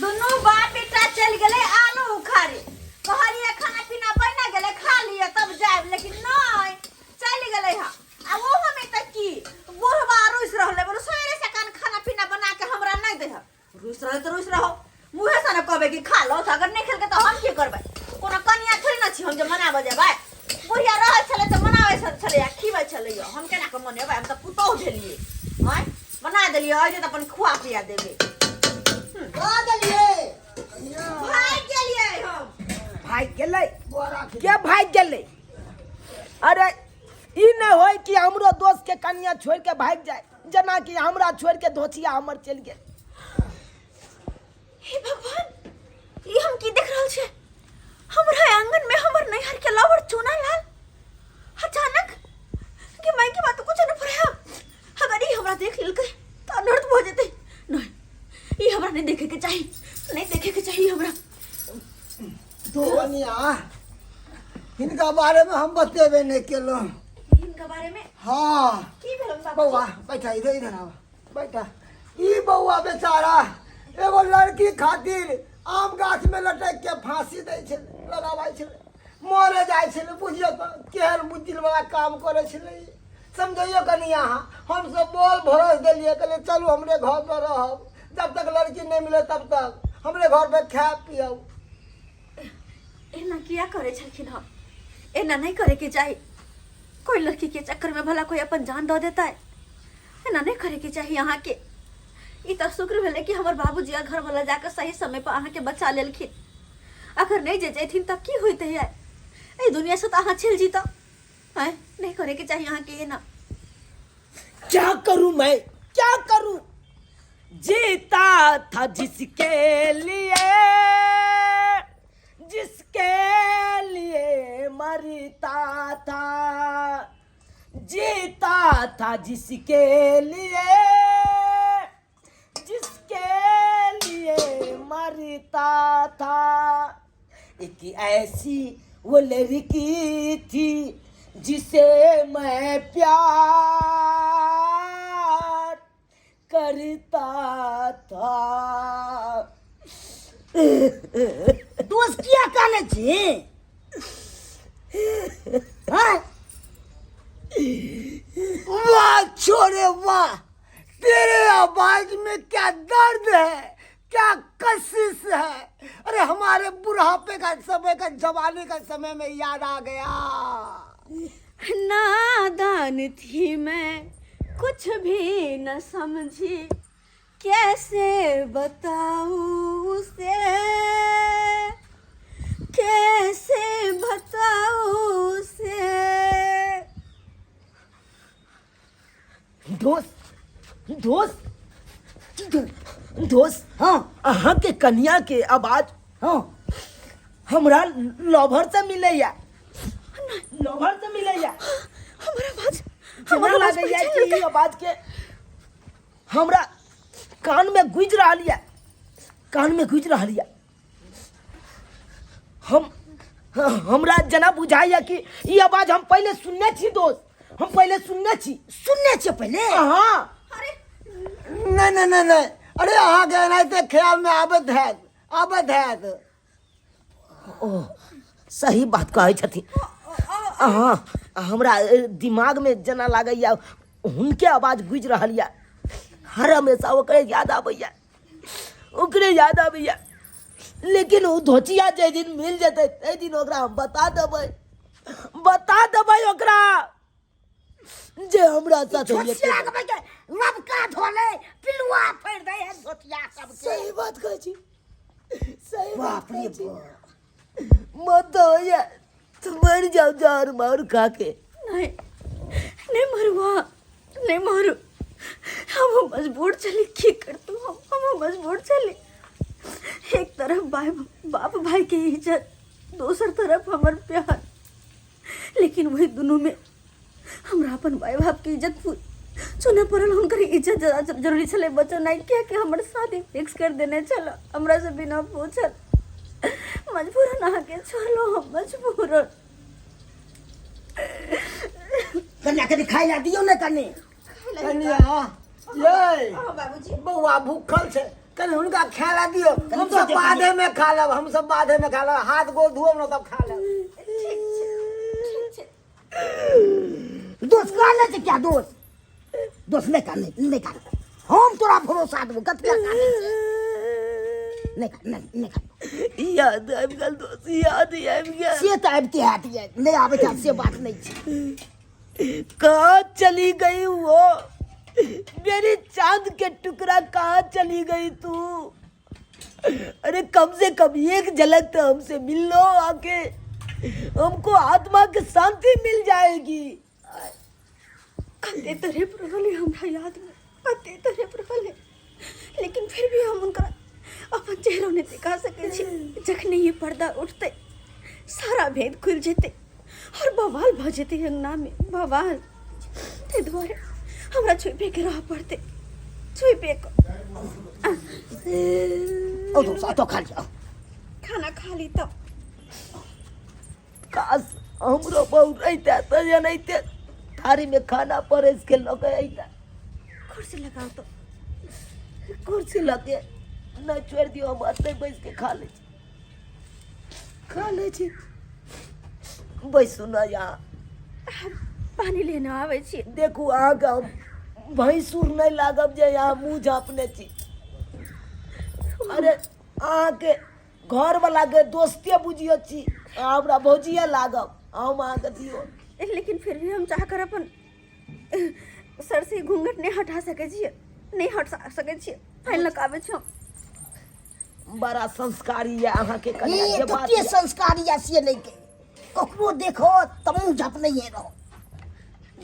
दोनों बाप बेटा चल गए आलू उखाड़े कहलिए खाना पीना बना गए खा लिए तब जाए लेकिन नहीं चल गए हा आ वो हमें तक की बुढ़वा रुस रहले बोलो सवेरे से कान खाना पीना बना के हमरा नहीं दे रुस रहे तो रुस रहो मुहे से न कहबे कि खा लो अगर नहीं खेल के तो हम की करबे कोनो कनिया थोड़ी न छी हम जे मना बजे भाई बुढ़िया रह चले तो मनावे चले खीबे चले हम केना के मने भाई हम तो पुतौ देलिए हैं बना देलिए आज तो अपन खुआ पिया देबे भाग गेलिए हम भाग गेलै के भाग गेलै अरे ई नहीं होय कि हमरो दोस्त के कन्या छोड़ के भाग जाए जना कि हमरा छोड़ के धोचिया हमर चल गेल। हे भगवान ये हम की देख रहल छे हमरा आंगन में हमर नैहर के लवर चुना लाल अचानक कि मैं की बात कुछ न फरहा अगर ई हमरा देख लेलकै तो अनर्थ हो जेते नहीं ई हमरा नहीं देखे के चाहिए नहीं देखे के चाहिए हमरा तो कनिया इनका बारे में हम बतेबे नहीं केलो इनका बारे में हाँ की भेल बउआ बैठा इधर आओ बैठा ई बउआ बेचारा एगो लड़की खातिर आम गाछ में लटक के फांसी दै छै लगाबै छै मरे जाइ छै बुझियो तो केहन बुद्धिल वाला काम करे छै समझियो कनिया हम सब बोल भरोस देलिए कहले चलू हमरे घर पर रहब जब तक लड़की नहीं मिले तब तक हमरे घर पे खाए पियो एना किया करे छलखिन हम एना नहीं करे के चाहिए कोई लड़की के चक्कर में भला कोई अपन जान दे देता है एना नहीं करे के चाहिए यहाँ के ई तो शुक्र भेले कि हमर बाबूजी घर वाला जाकर सही समय पर अहाँ के बचा लेलखिन अगर नहीं जे जैथिन तब की होते है ए दुनिया से तो अहाँ छिल जीता है नहीं करे के चाहिए यहाँ के ना क्या करूं मैं क्या करूं जीता था जिसके लिए मरता था जीता था जिसके लिए मरता था एक ऐसी वो लड़की थी जिसे मैं प्यार करता था। दोस्त क्या कहने छी वाह छोरे वाह तेरे आवाज में क्या दर्द है क्या कशिश है अरे हमारे बुढ़ापे का समय का जवानी का समय में याद आ गया नादान थी मैं कुछ भी न समझी कैसे बताऊं उसे कैसे बताऊं उसे दोस्त हाँ अहाँ के कन्या के आवाज हाँ हमरा लवर से मिलैया हमरा आवाज हमरा लागैया कि ई आवाज के हमरा कान में गुज रहा है हमरा जना बुझाइया कि ई आवाज हम पहले सुनने छी दोस्त हम पहले सुनने छी पहले हाँ अरे नहीं अरे अहाँ के एनाहिते ख्याल में आबत है ओ सही बात कहै छथिन हाँ हमरा दिमाग में जना लागैया हुनके आवाज गुज रहल या हर हमेशा ओकरे याद आबैया लेकिन वो धोचिया जे दिन मिल जेतै ते दिन ओकरा हम बता देबै ओकरा जे हमरा साथ छोटिया के के नबका धोले पिलुआ फेर दे है छोटिया सब सही बात कहै छी सही बात बाप रे कहै छी मत होया तुम मर जाओ जार मार खा के नहीं मारू हम मजबूर चले की कर तू हम मजबूर चले एक तरफ बाप भाई की इज्जत दूसर तरफ हमर प्यार लेकिन वही दोनों में हमरा अपन भाई बाप की इज्जत चुना पड़ल हुनकर इज्जत जरूरी चले बचो नहीं क्या कि हमारे शादी फिक्स कर देने चलो हमरा से बिना पूछल मजबूरन आके छोड़ लो हम मजबूरन कन्या के खाई दियो ना कन्या ये बाबूजी बउआ भूखल छे कल उनका खेला दियो, हम सब बाधे में खा लब, हम सब बाधे में खा लब, हाथ गोड़ धुओ ना तब खा लब। दोस्त का ले से क्या दोस्त नहीं कर हम तोरा भरोसा देबो कत क्या नहीं कर याद आबि गेल दोस्त, याद आबि गेल। से तो आबते है नहीं आबे है से बात नहीं छे। कहाँ चली गई वो मेरी चांद के टुकड़ा, कहाँ चली गई तू? अरे कम से कम एक झलक तो हमसे मिल लो आके, हमको आत्मा की शांति मिल जाएगी। कते तरह प्रभले हमरा याद में, कते तरह प्रभले, लेकिन फिर भी हम उनका अपन चेहरा नहीं दिखा सके छी। जखने ये पर्दा उठते सारा भेद खुल जेते और बवाल भ जेते अंगना में, बवाल। ते द्वारे हमरा छुपे के रह पड़ते, छुपे को। ओ तो खा लिया, खाना खा ली तब काश हमरो बहु रहते तो जनते थारी में खाना परेस के लोग अइता। कुर्सी लगाओ तो। कुर्सी लगे न छोड़ दियो, हम अते बैस के खा ले छी। बैसू न यहाँ, पानी लेने आवे छी। देखू अहाँ के हम भैंसुर नहीं लागब जे यहाँ मुँह झाँपने छी। अरे अहाँ के घर वाला के दोस्ते बुझियो छी, हमरा भौजिए लागब, हम अहाँ के दियो। लेकिन फिर भी हम चाहकर अपन सर से घूंघट नहीं हटा सके छिए, नहीं हट सके छिए। फाइन लगावे छी हम। बड़ा संस्कारी है अहाँ के कन्या ये के तो बात के है। संस्कारी या से नहीं के ककरो देखो तमु झप नहीं है रहो।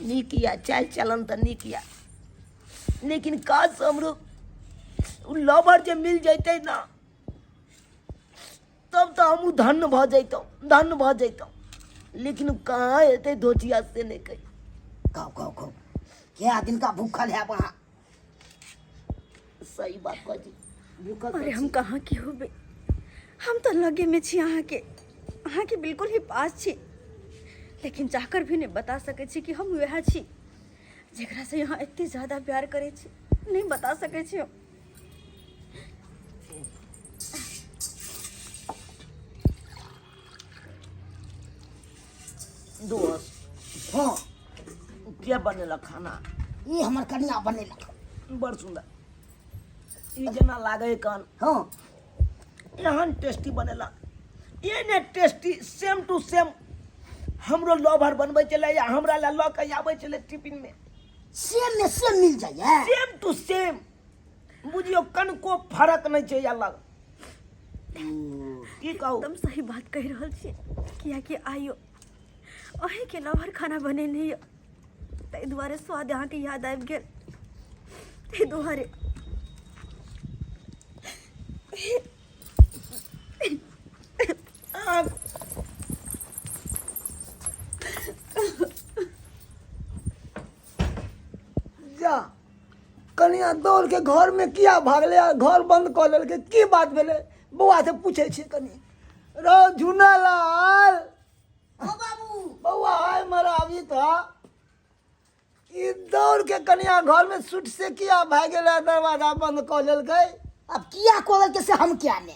नीक या चाल चलन तो नीक या, लेकिन काश हमरो लवर जे मिल जैते ना तब तो हम धन्य भ जैतौ, लेकिन कहाँ एते धोतिया से नहीं कही। खाओ क्या दिन का भूखल है वहाँ। सही बात कह जी, भूखल अरे तो हम कहाँ की होबे, हम तो लगे में छी अहाँ के बिल्कुल ही पास छी, लेकिन चाहकर भी नहीं बता सके छी कि हम वह छी जेकरा से यहाँ इतनी ज्यादा प्यार करे छी। नहीं बता सके छी हम। दोस्त हाँ क्या बनेला खाना? ये हमार कन्या बनेला। बड़ सुंदर, ई जना लागे कान हाँ एहन टेस्टी बनेला, ये ने टेस्टी सेम टू सेम हमरो लवर बनबै चले या हमरा ला ल के आबै चले टिफिन में, सेम में सेम मिल जाए। Same to same. बुझियो कनको फर्क नहीं छै अलग। की कहू, एकदम सही बात कह रहल छी। किया कि आइयो अही के लवर खाना बने नहीं, ताहि दुआरे स्वाद अहाँ के याद आबि गेल। ताहि दुआरे जा कनिया दौड़ के घर में किया भागले, घर बंद कर लेलके, की बात भेले? बउआ से पूछे छी कनी। रो झुनालाल, ओ बाबू बउआ आय मरा अभी था। ई दौड़ के कनिया घर में सुट से किया भाग गेले, दरवाजा बंद कर लेलके। अब किया कोलल के से हम क्या ने